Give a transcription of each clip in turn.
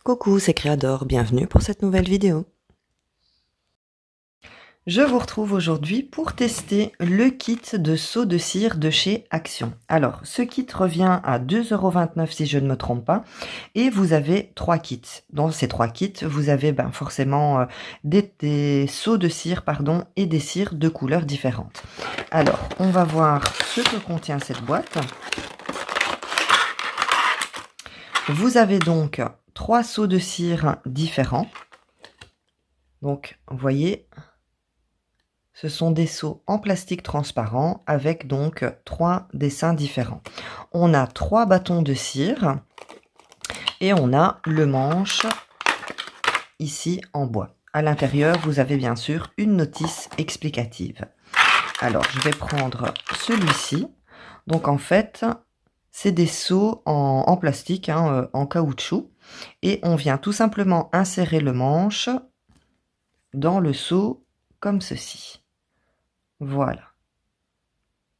Coucou, c'est Créador, bienvenue pour cette nouvelle vidéo. Je vous retrouve aujourd'hui pour tester le kit de seaux de cire de chez Action. Alors, ce kit revient à 2,29 € si je ne me trompe pas, et vous avez 3 kits. Dans ces 3 kits, vous avez forcément des seaux de cire et des cires de couleurs différentes. Alors, on va voir ce que contient cette boîte. Vous avez donc 3 seaux de cire différents. Donc, vous voyez, ce sont des seaux en plastique transparent avec donc 3 dessins différents. On a 3 bâtons de cire et on a le manche ici en bois. À l'intérieur, vous avez bien sûr une notice explicative. Alors, je vais prendre celui-ci. Donc, en fait, c'est des seaux en plastique, en caoutchouc. Et on vient tout simplement insérer le manche dans le seau comme ceci. Voilà.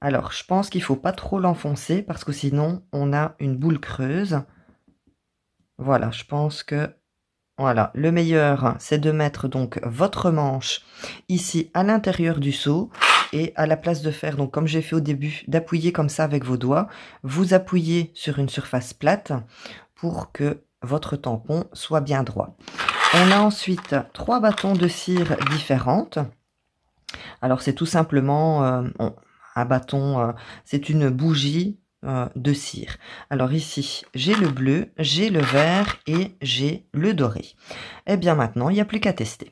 Alors, je pense qu'il ne faut pas trop l'enfoncer parce que sinon, on a une boule creuse. Voilà, je pense que... Voilà, le meilleur, c'est de mettre donc votre manche ici à l'intérieur du seau. Et à la place de faire, donc comme j'ai fait au début, d'appuyer comme ça avec vos doigts, vous appuyez sur une surface plate pour que votre tampon soit bien droit. On a ensuite 3 bâtons de cire différentes. Alors, c'est tout simplement un bâton, c'est une bougie de cire. Alors ici, j'ai le bleu, j'ai le vert et j'ai le doré. Et bien maintenant, il n'y a plus qu'à tester.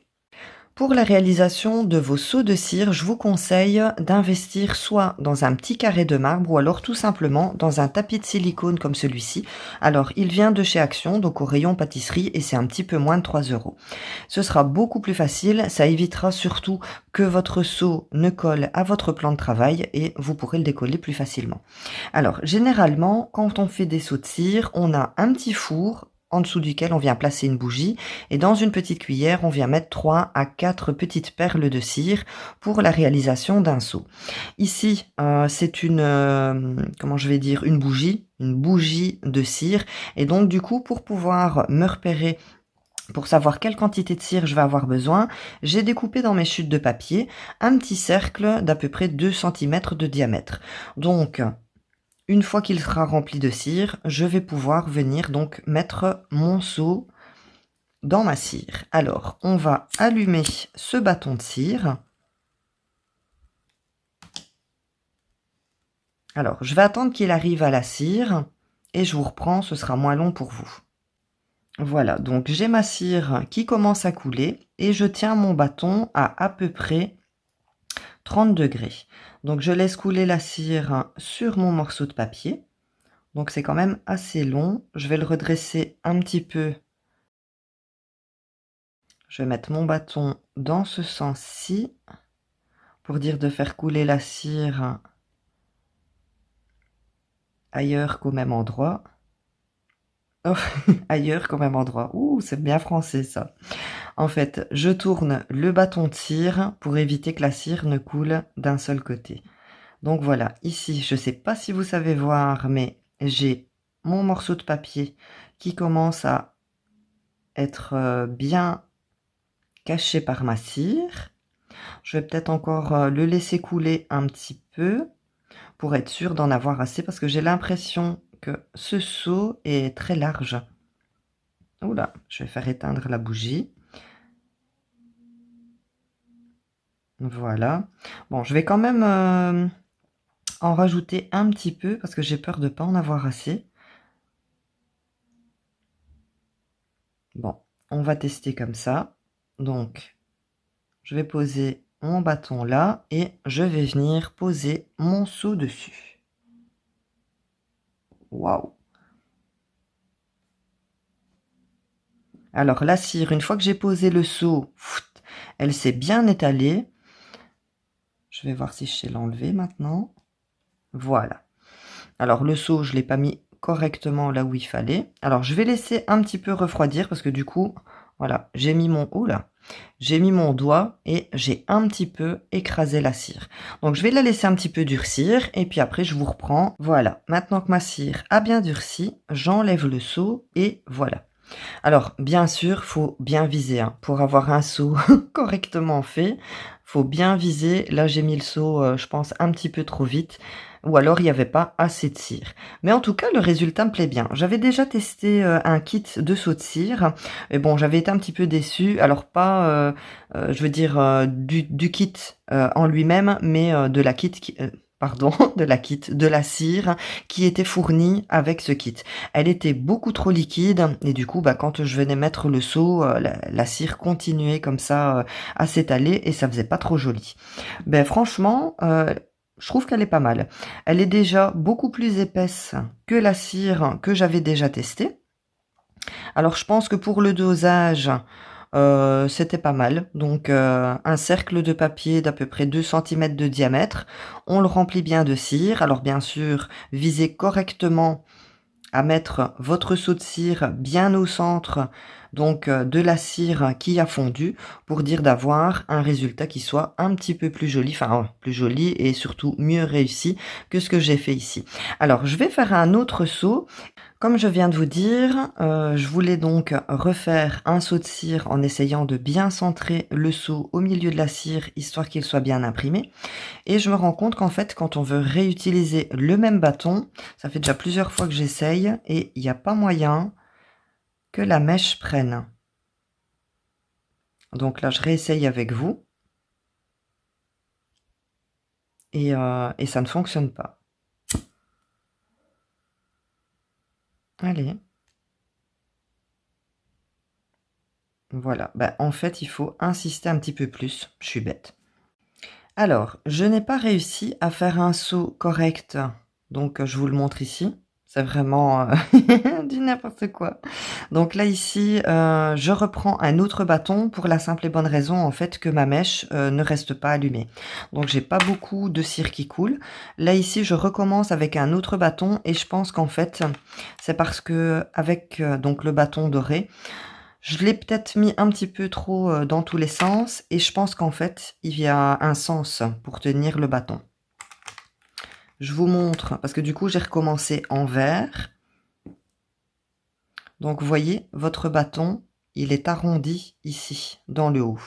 Pour la réalisation de vos seaux de cire, je vous conseille d'investir soit dans un petit carré de marbre ou alors tout simplement dans un tapis de silicone comme celui-ci. Alors, il vient de chez Action, donc au rayon pâtisserie, et c'est un petit peu moins de 3 €. Ce sera beaucoup plus facile, ça évitera surtout que votre seau ne colle à votre plan de travail et vous pourrez le décoller plus facilement. Alors, généralement, quand on fait des seaux de cire, on a un petit four en dessous duquel on vient placer une bougie et dans une petite cuillère on vient mettre 3 à 4 petites perles de cire pour la réalisation d'un seau. Ici c'est une comment je vais dire, une bougie de cire, et donc du coup pour pouvoir me repérer, pour savoir quelle quantité de cire je vais avoir besoin, j'ai découpé dans mes chutes de papier un petit cercle d'à peu près 2 cm de diamètre. Donc une fois qu'il sera rempli de cire, je vais pouvoir venir donc mettre mon seau dans ma cire. Alors, on va allumer ce bâton de cire. Alors, je vais attendre qu'il arrive à la cire et je vous reprends, ce sera moins long pour vous. Voilà, donc j'ai ma cire qui commence à couler et je tiens mon bâton à peu près 30 degrés. Donc je laisse couler la cire sur mon morceau de papier. Donc c'est quand même assez long. Je vais le redresser un petit peu. Je vais mettre mon bâton dans ce sens-ci pour dire de faire couler la cire ailleurs qu'au même endroit. Oh, ailleurs qu'au même endroit. Ouh, c'est bien français ça. En fait, je tourne le bâton de cire pour éviter que la cire ne coule d'un seul côté. Donc voilà, ici, je ne sais pas si vous savez voir, mais j'ai mon morceau de papier qui commence à être bien caché par ma cire. Je vais peut-être encore le laisser couler un petit peu pour être sûr d'en avoir assez, parce que j'ai l'impression que ce seau est très large. Oula, je vais faire éteindre la bougie. Voilà. Bon, je vais quand même en rajouter un petit peu parce que j'ai peur de ne pas en avoir assez. Bon, on va tester comme ça. Donc, je vais poser mon bâton là et je vais venir poser mon seau dessus. Waouh! Alors la cire, une fois que j'ai posé le seau, elle s'est bien étalée. Je vais voir si je sais l'enlever maintenant. Voilà. Alors le seau, je ne l'ai pas mis correctement là où il fallait. Alors je vais laisser un petit peu refroidir parce que du coup, voilà, j'ai mis mon... Oula! J'ai mis mon doigt et j'ai un petit peu écrasé la cire. Donc je vais la laisser un petit peu durcir et puis après je vous reprends. Voilà, maintenant que ma cire a bien durci, j'enlève le seau et voilà. Alors, bien sûr, faut bien viser, hein. Pour avoir un seau correctement fait, faut bien viser. Là, j'ai mis le seau, je pense un petit peu trop vite ou alors il y avait pas assez de cire. Mais en tout cas, le résultat me plaît bien. J'avais déjà testé, un kit de seau de cire et bon, j'avais été un petit peu déçue. Alors pas, je veux dire, du kit, en lui-même, mais, de la kit qui pardon, de la cire qui était fournie avec ce kit. Elle était beaucoup trop liquide et du coup, bah, quand je venais mettre le seau, la cire continuait comme ça, à s'étaler et ça faisait pas trop joli. Ben franchement, je trouve qu'elle est pas mal. Elle est déjà beaucoup plus épaisse que la cire que j'avais déjà testée. Alors je pense que pour le dosage, c'était pas mal. Donc, un cercle de papier d'à peu près 2 centimètres de diamètre. On le remplit bien de cire. Alors bien sûr, visez correctement à mettre votre seau de cire bien au centre, donc de la cire qui a fondu, pour dire d'avoir un résultat qui soit un petit peu plus joli, enfin plus joli et surtout mieux réussi que ce que j'ai fait ici. Alors je vais faire un autre seau. Comme je viens de vous dire, je voulais donc refaire un seau de cire en essayant de bien centrer le seau au milieu de la cire, histoire qu'il soit bien imprimé. Et je me rends compte qu'en fait, quand on veut réutiliser le même bâton, ça fait déjà plusieurs fois que j'essaye et il n'y a pas moyen que la mèche prenne. Donc là, je réessaye avec vous et ça ne fonctionne pas. Allez. Voilà. Bah, en fait, il faut insister un petit peu plus. Je suis bête. Alors, je n'ai pas réussi à faire un saut correct, donc je vous le montre ici. C'est vraiment, du n'importe quoi. Donc là, ici, je reprends un autre bâton pour la simple et bonne raison, en fait, que ma mèche, ne reste pas allumée. Donc j'ai pas beaucoup de cire qui coule. Là, ici, je recommence avec un autre bâton et je pense qu'en fait, c'est parce qu'avec, donc le bâton doré, je l'ai peut-être mis un petit peu trop, dans tous les sens et je pense qu'en fait, il y a un sens pour tenir le bâton. Je vous montre parce que du coup, j'ai recommencé en vert. Donc vous voyez, votre bâton, il est arrondi ici, dans le haut.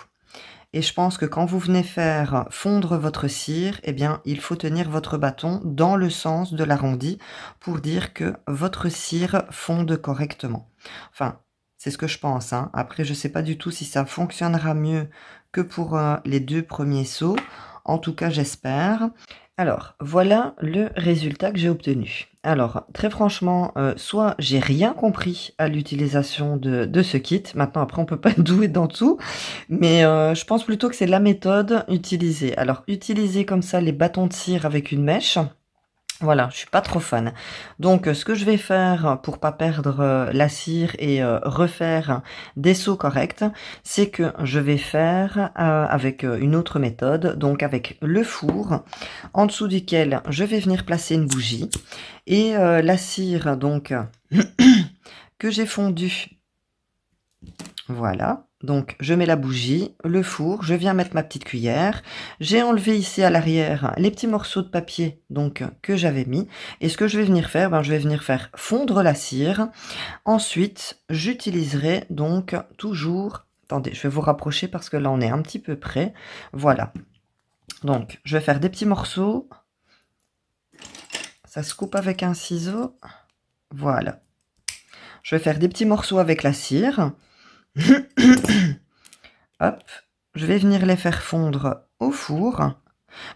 Et je pense que quand vous venez faire fondre votre cire, eh bien, il faut tenir votre bâton dans le sens de l'arrondi pour dire que votre cire fonde correctement. Enfin, c'est ce que je pense, hein. Après, je ne sais pas du tout si ça fonctionnera mieux que pour les 2 premiers sauts. En tout cas, j'espère. Alors, voilà le résultat que j'ai obtenu. Alors, très franchement, soit j'ai rien compris à l'utilisation de ce kit. Maintenant, après, on peut pas être doué dans tout. Mais je pense plutôt que c'est la méthode utilisée. Alors, utiliser comme ça les bâtons de cire avec une mèche, voilà, je suis pas trop fan. Donc, ce que je vais faire pour pas perdre la cire et refaire des seaux corrects, c'est que je vais faire avec une autre méthode, donc avec le four, en dessous duquel je vais venir placer une bougie et la cire donc que j'ai fondue. Voilà, donc je mets la bougie, le four, je viens mettre ma petite cuillère. J'ai enlevé ici à l'arrière les petits morceaux de papier donc que j'avais mis. Et ce que je vais venir faire, ben, je vais venir faire fondre la cire. Ensuite, j'utiliserai donc toujours... Attendez, je vais vous rapprocher parce que là on est un petit peu près. Voilà, donc je vais faire des petits morceaux. Ça se coupe avec un ciseau. Voilà. Je vais faire des petits morceaux avec la cire. Hop, je vais venir les faire fondre au four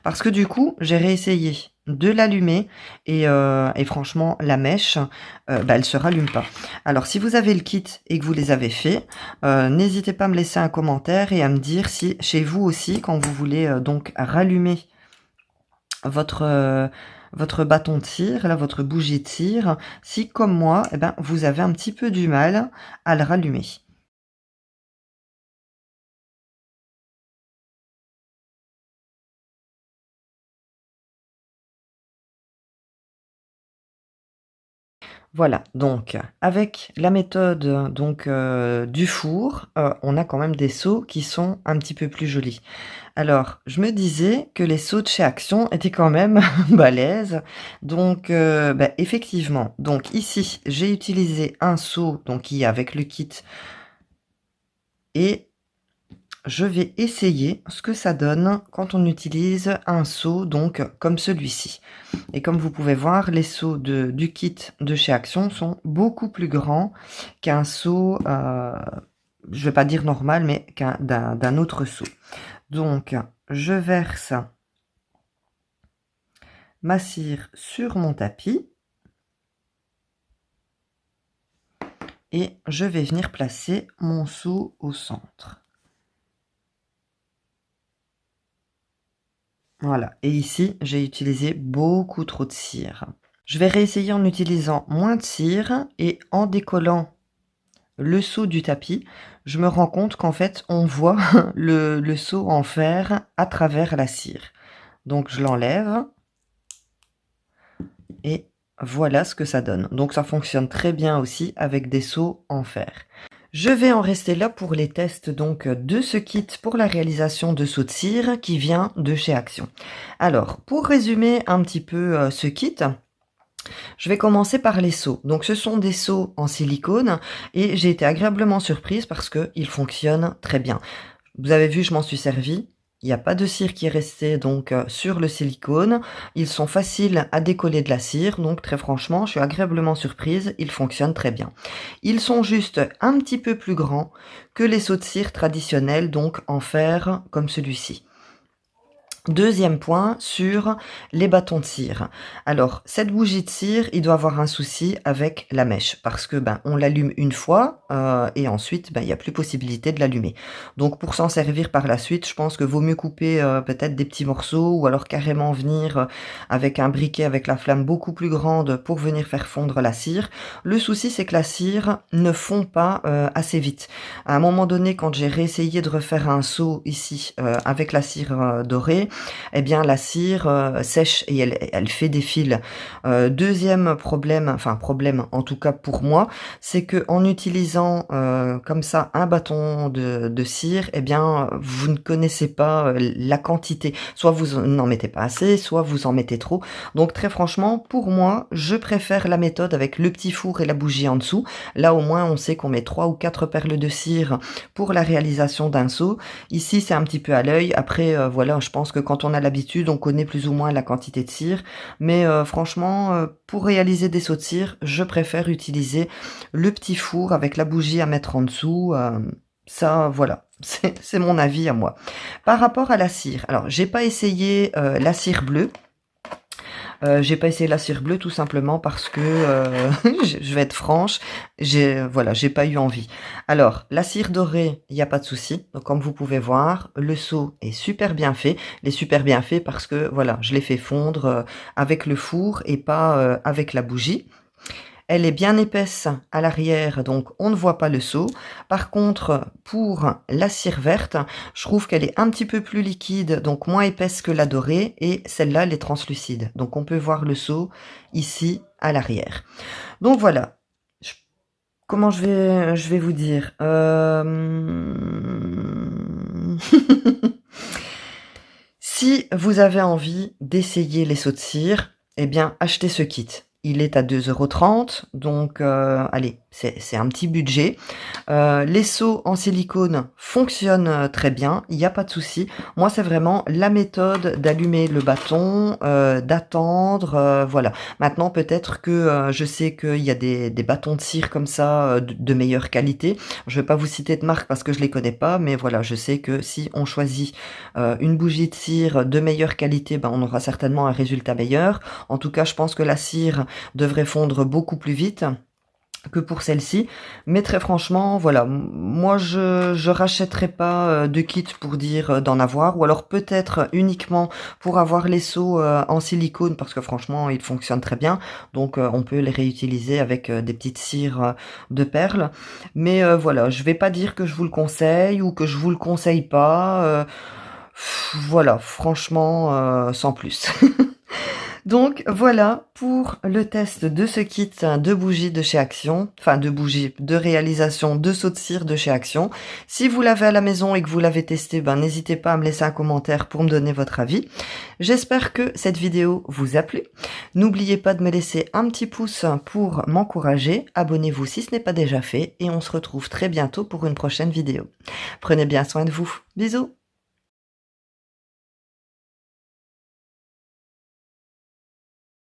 parce que du coup, j'ai réessayé de l'allumer et franchement, la mèche, bah, elle se rallume pas. Alors, si vous avez le kit et que vous les avez faits, n'hésitez pas à me laisser un commentaire et à me dire si chez vous aussi, quand vous voulez donc rallumer votre votre bâton de cire, là, votre bougie de cire, si comme moi, eh ben, vous avez un petit peu du mal à le rallumer. Voilà, donc avec la méthode donc du four, on a quand même des seaux qui sont un petit peu plus jolis. Alors, je me disais que les seaux de chez Action étaient quand même balèzes. Donc, effectivement. Donc ici, j'ai utilisé un seau donc qui est avec le kit et je vais essayer ce que ça donne quand on utilise un seau donc comme celui-ci. Et comme vous pouvez voir, les seaux du kit de chez Action sont beaucoup plus grands qu'un seau, je ne vais pas dire normal, mais d'un autre seau. Donc, je verse ma cire sur mon tapis et je vais venir placer mon seau au centre. Voilà, et ici, j'ai utilisé beaucoup trop de cire. Je vais réessayer en utilisant moins de cire et en décollant le seau du tapis, je me rends compte qu'en fait, on voit le seau en fer à travers la cire. Donc, je l'enlève et voilà ce que ça donne. Donc, ça fonctionne très bien aussi avec des seaux en fer. Je vais en rester là pour les tests donc de ce kit pour la réalisation de seaux de cire qui vient de chez Action. Alors, pour résumer un petit peu ce kit, je vais commencer par les seaux. Donc ce sont des seaux en silicone et j'ai été agréablement surprise parce qu'ils fonctionnent très bien. Vous avez vu, je m'en suis servi. Il n'y a pas de cire qui est restée donc sur le silicone. Ils sont faciles à décoller de la cire, donc très franchement, je suis agréablement surprise. Ils fonctionnent très bien. Ils sont juste un petit peu plus grands que les seaux de cire traditionnels, donc en fer comme celui-ci. Deuxième point sur les bâtons de cire. Alors, cette bougie de cire, il doit avoir un souci avec la mèche parce que on l'allume une fois et ensuite il n'y a plus possibilité de l'allumer. Donc pour s'en servir par la suite, je pense que vaut mieux couper peut-être des petits morceaux ou alors carrément venir avec un briquet avec la flamme beaucoup plus grande pour venir faire fondre la cire. Le souci, c'est que la cire ne fond pas assez vite. À un moment donné, quand j'ai réessayé de refaire un seau ici avec la cire dorée, eh bien la cire sèche et elle fait des fils. Deuxième problème, enfin problème en tout cas pour moi, c'est que en utilisant comme ça un bâton de cire, eh bien vous ne connaissez pas la quantité. Soit vous n'en mettez pas assez, soit vous en mettez trop. Donc très franchement, pour moi, je préfère la méthode avec le petit four et la bougie en dessous. Là au moins on sait qu'on met 3 ou 4 perles de cire pour la réalisation d'un seau. Ici c'est un petit peu à l'œil. Après voilà, je pense que quand on a l'habitude, on connaît plus ou moins la quantité de cire. Mais franchement, pour réaliser des seaux de cire, je préfère utiliser le petit four avec la bougie à mettre en dessous. Ça, voilà, c'est mon avis à moi. Par rapport à la cire, alors j'ai pas essayé la cire bleue. J'ai pas essayé la cire bleue tout simplement parce que je vais être franche, j'ai pas eu envie. Alors la cire dorée, il n'y a pas de souci. Donc comme vous pouvez voir, le seau est super bien fait. Il est super bien fait parce que voilà, je l'ai fait fondre avec le four et pas avec la bougie. Elle est bien épaisse à l'arrière, donc on ne voit pas le seau. Par contre, pour la cire verte, je trouve qu'elle est un petit peu plus liquide, donc moins épaisse que la dorée, et celle-là, elle est translucide. Donc on peut voir le seau ici à l'arrière. Donc voilà. Comment je vais vous dire Si vous avez envie d'essayer les seaux de cire, eh bien achetez ce kit. Il est à 2,30 €, donc allez, c'est un petit budget. Les seaux en silicone fonctionnent très bien, il n'y a pas de souci. Moi, c'est vraiment la méthode d'allumer le bâton, d'attendre, voilà. Maintenant, peut-être que je sais qu'il y a des bâtons de cire comme ça de meilleure qualité. Je ne vais pas vous citer de marque parce que je les connais pas, mais voilà, je sais que si on choisit une bougie de cire de meilleure qualité, on aura certainement un résultat meilleur. En tout cas, je pense que la cire devrait fondre beaucoup plus vite que pour celle-ci, mais très franchement, voilà, moi je rachèterai pas de kit pour dire d'en avoir, ou alors peut-être uniquement pour avoir les seaux en silicone, parce que franchement ils fonctionnent très bien, donc on peut les réutiliser avec des petites cires de perles, mais voilà, je vais pas dire que je vous le conseille, ou que je vous le conseille pas, voilà, franchement, sans plus. Donc voilà pour le test de ce kit de bougies de chez Action, enfin de bougies de réalisation de seaux de cire de chez Action. Si vous l'avez à la maison et que vous l'avez testé, n'hésitez pas à me laisser un commentaire pour me donner votre avis. J'espère que cette vidéo vous a plu. N'oubliez pas de me laisser un petit pouce pour m'encourager. Abonnez-vous si ce n'est pas déjà fait et on se retrouve très bientôt pour une prochaine vidéo. Prenez bien soin de vous. Bisous!